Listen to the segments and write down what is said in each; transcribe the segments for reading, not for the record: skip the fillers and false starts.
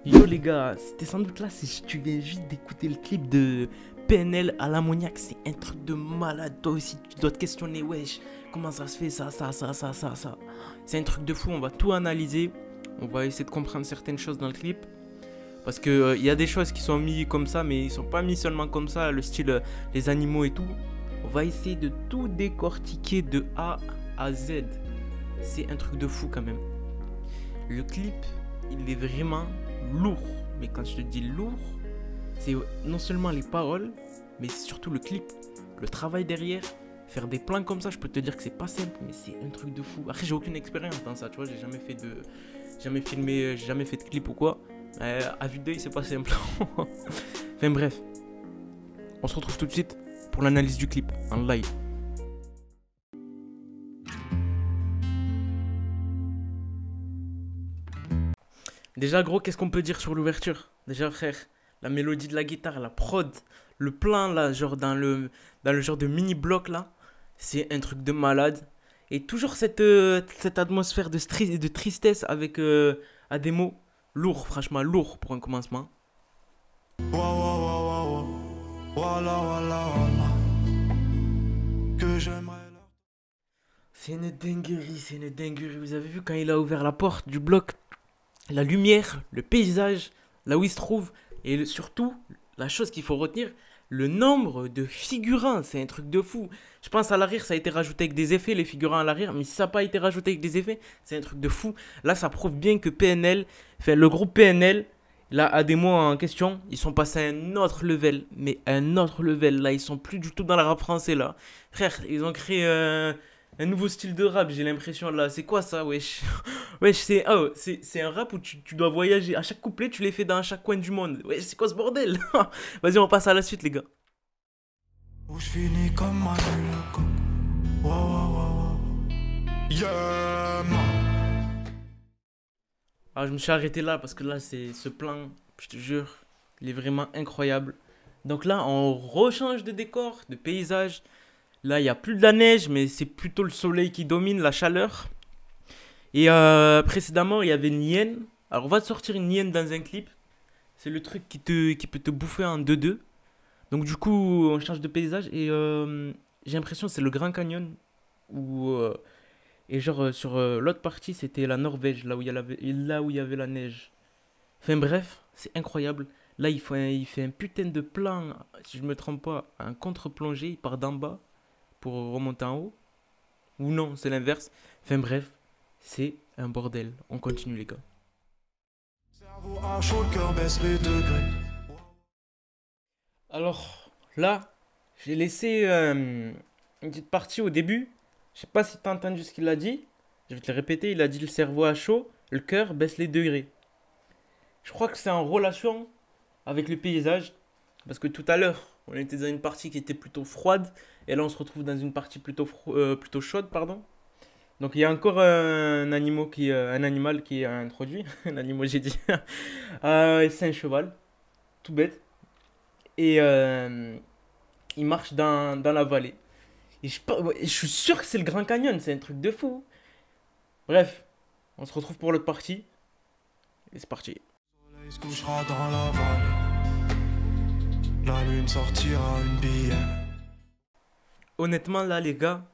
Yo les gars, c'était sans doute là si tu viens juste d'écouter le clip de PNL à l'ammoniaque, c'est un truc de malade. Toi aussi tu dois te questionner, wesh, comment ça se fait ça. C'est un truc de fou, on va tout analyser, on va essayer de comprendre certaines choses dans le clip. Parce que y a des choses qui sont mises comme ça, mais ils sont pas mis seulement comme ça, le style les animaux et tout. On va essayer de tout décortiquer de A à Z. C'est un truc de fou quand même. Le clip, il est vraiment lourd. Mais quand je te dis lourd, c'est non seulement les paroles, mais c'est surtout le clip. Le travail derrière, faire des plans comme ça, je peux te dire que c'est pas simple, mais c'est un truc de fou. Après, j'ai aucune expérience dans ça, tu vois, j'ai jamais fait de. Jamais filmé, j'ai jamais fait de clip ou quoi. À vue d'œil, c'est pas simple. Enfin bref, on se retrouve tout de suite pour l'analyse du clip en live. Déjà gros, qu'est-ce qu'on peut dire sur l'ouverture? Déjà frère, la mélodie de la guitare, la prod, le plan là, genre dans le genre de mini bloc là, c'est un truc de malade. Et toujours cette atmosphère de tristesse avec à des mots lourds, franchement lourds pour un commencement. Que j'aimerais. C'est une dinguerie, c'est une dinguerie. Vous avez vu quand il a ouvert la porte du bloc, la lumière, le paysage, là où il se trouve, et surtout, la chose qu'il faut retenir, le nombre de figurants, c'est un truc de fou. Je pense à l'arrière, ça a été rajouté avec des effets, les figurants à l'arrière, mais si ça n'a pas été rajouté avec des effets, c'est un truc de fou. Là, ça prouve bien que PNL, enfin le groupe PNL, là, à des mots en question, ils sont passés à un autre level, mais un autre level. Là, ils sont plus du tout dans le rap français, là. Frère, ils ont créé un nouveau style de rap, j'ai l'impression, là. C'est quoi ça, wesh? Wesh, c'est un rap où tu dois voyager. À chaque couplet, tu les fais dans chaque coin du monde. Wesh, c'est quoi ce bordel? Vas-y, on passe à la suite, les gars. Où je finis comme Manu Lecoq. Wow, wow, wow, wow. Yeah, man. Alors, je me suis arrêté là parce que là, c'est ce plan, je te jure, il est vraiment incroyable. Donc là, on rechange de décor, de paysage. Là, il n'y a plus de la neige, mais c'est plutôt le soleil qui domine, la chaleur. Et précédemment, il y avait une hyène. Alors, on va te sortir une hyène dans un clip. C'est le truc qui peut te bouffer en 2-2. Donc, du coup, on change de paysage. Et j'ai l'impression que c'est le Grand Canyon. Où, et genre, sur l'autre partie, c'était la Norvège, là où il y avait la neige. Enfin, bref, c'est incroyable. Là, il fait un putain de plan, si je me trompe pas, un contre-plongée. Il part d'en bas pour remonter en haut. Ou non, c'est l'inverse. Enfin, bref, c'est un bordel. On continue, les gars. Cerveau à chaud, le cœur baisse les degrés. Alors, là, j'ai laissé une petite partie au début. Je sais pas si t'as entendu ce qu'il a dit. Je vais te le répéter. Il a dit le cerveau à chaud, le cœur baisse les degrés. Je crois que c'est en relation avec le paysage. Parce que tout à l'heure, on était dans une partie qui était plutôt froide. Et là, on se retrouve dans une partie plutôt chaude, pardon. Donc il y a encore un animal qui est introduit. Un animal, j'ai dit. C'est un cheval, tout bête. Et il marche dans la vallée. Et ouais, je suis sûr que c'est le Grand Canyon, c'est un truc de fou. Bref, on se retrouve pour l'autre partie. Et c'est parti. Le soleil se couchera dans la vallée. La lune sortira une bille. Honnêtement, là, les gars,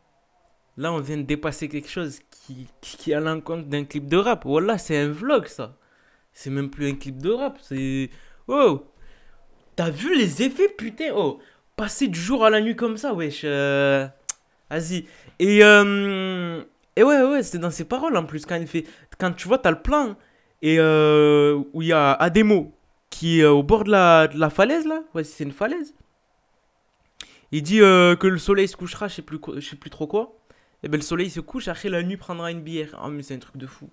là, on vient de dépasser quelque chose qui est à l'encontre d'un clip de rap. Voilà, c'est un vlog, ça. C'est même plus un clip de rap, c'est... Oh! T'as vu les effets, putain? Oh! Passer du jour à la nuit comme ça, wesh. Vas-y. Et, et ouais, c'est dans ses paroles en plus. Quand il fait. Quand tu vois, t'as le plan. Et où il y a Ademo qui est au bord de la falaise là. Ouais, c'est une falaise. Il dit que le soleil se couchera, je sais plus trop quoi. Et ben le soleil se couche, après la nuit prendra une bière. Ah, mais c'est un truc de fou.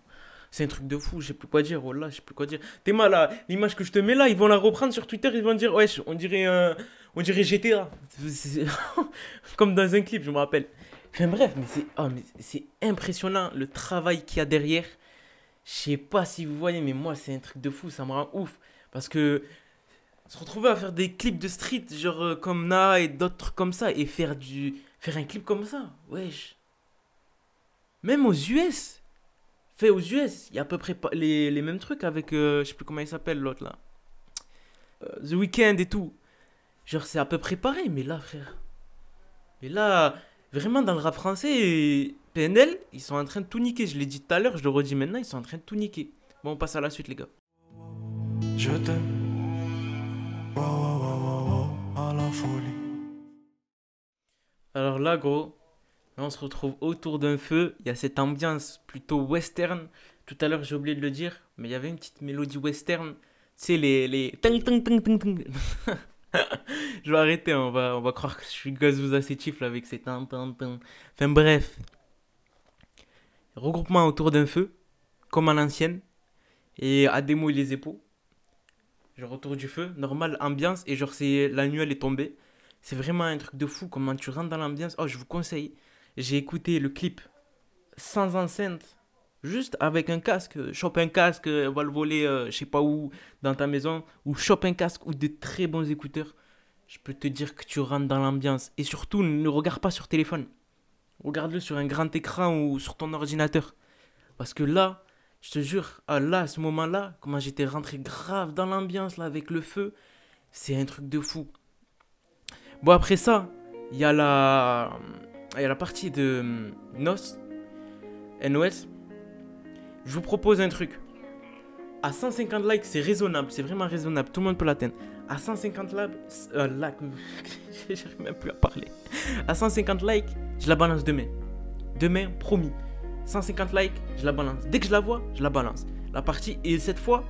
C'est un truc de fou, je sais plus quoi dire. Oh là, je sais plus quoi dire. T'es mal là, l'image que je te mets là, ils vont la reprendre sur Twitter, ils vont dire, ouais, on dirait GTA. Comme dans un clip, je me rappelle. Enfin bref, mais c'est impressionnant le travail qu'il y a derrière. Je sais pas si vous voyez, mais moi c'est un truc de fou, ça me rend ouf. Parce que se retrouver à faire des clips de street, genre comme Na et d'autres trucs comme ça, et faire un clip comme ça, wesh. Même aux US. fait aux US. Il y a à peu près les mêmes trucs avec, je sais plus comment il s'appelle l'autre là. The Weeknd et tout. Genre, c'est à peu près pareil, mais là, frère. Mais là, vraiment, dans le rap français, PNL, ils sont en train de tout niquer. Je l'ai dit tout à l'heure, je le redis maintenant, ils sont en train de tout niquer. Bon, on passe à la suite, les gars. Je t'aime. Wow, wow, wow, wow, wow, à la folie. Alors là, gros, là, on se retrouve autour d'un feu. Il y a cette ambiance plutôt western. Tout à l'heure, j'ai oublié de le dire, mais il y avait une petite mélodie western. Tu sais, les... ting, ting, ting, ting, ting. Je vais arrêter, on va croire que je suis gazou acétif là avec ces tin, tin, tin. Enfin bref, regroupement autour d'un feu, comme à l'ancienne, et Ademo et les épaules. Genre autour du feu, normal, ambiance, et genre c'est la nuit elle est tombée. C'est vraiment un truc de fou, comment tu rentres dans l'ambiance. Oh, je vous conseille, j'ai écouté le clip sans enceinte, juste avec un casque. Chope un casque, va le voler, je sais pas où, dans ta maison, ou chope un casque ou de très bons écouteurs. Je peux te dire que tu rentres dans l'ambiance. Et surtout, ne regarde pas sur téléphone. Regarde-le sur un grand écran ou sur ton ordinateur. Parce que là, je te jure, à ce moment-là, comment j'étais rentré grave dans l'ambiance là avec le feu, c'est un truc de fou. Bon, après ça, il y a la partie de NOS. Je vous propose un truc. À 150 likes, c'est raisonnable, c'est vraiment raisonnable, tout le monde peut l'atteindre. À 150 likes, j'arrive même plus à parler. À 150 likes, je la balance demain. Demain, promis. 150 likes, je la balance. Dès que je la vois, je la balance. La partie, et cette fois,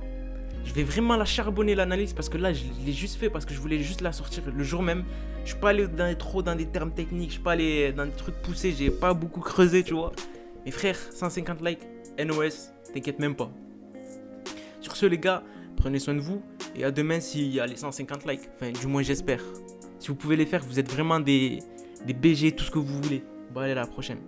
je vais vraiment la charbonner l'analyse parce que là, je l'ai juste fait parce que je voulais juste la sortir le jour même. Je suis pas allé trop dans des termes techniques, je suis pas allé dans des trucs poussés, j'ai pas beaucoup creusé, tu vois. Mais frère, 150 likes, NOS, t'inquiète même pas. Sur ce, les gars, prenez soin de vous et à demain s'il y a les 150 likes. Enfin, du moins, j'espère. Si vous pouvez les faire, vous êtes vraiment des BG, tout ce que vous voulez. Bon, allez, à la prochaine.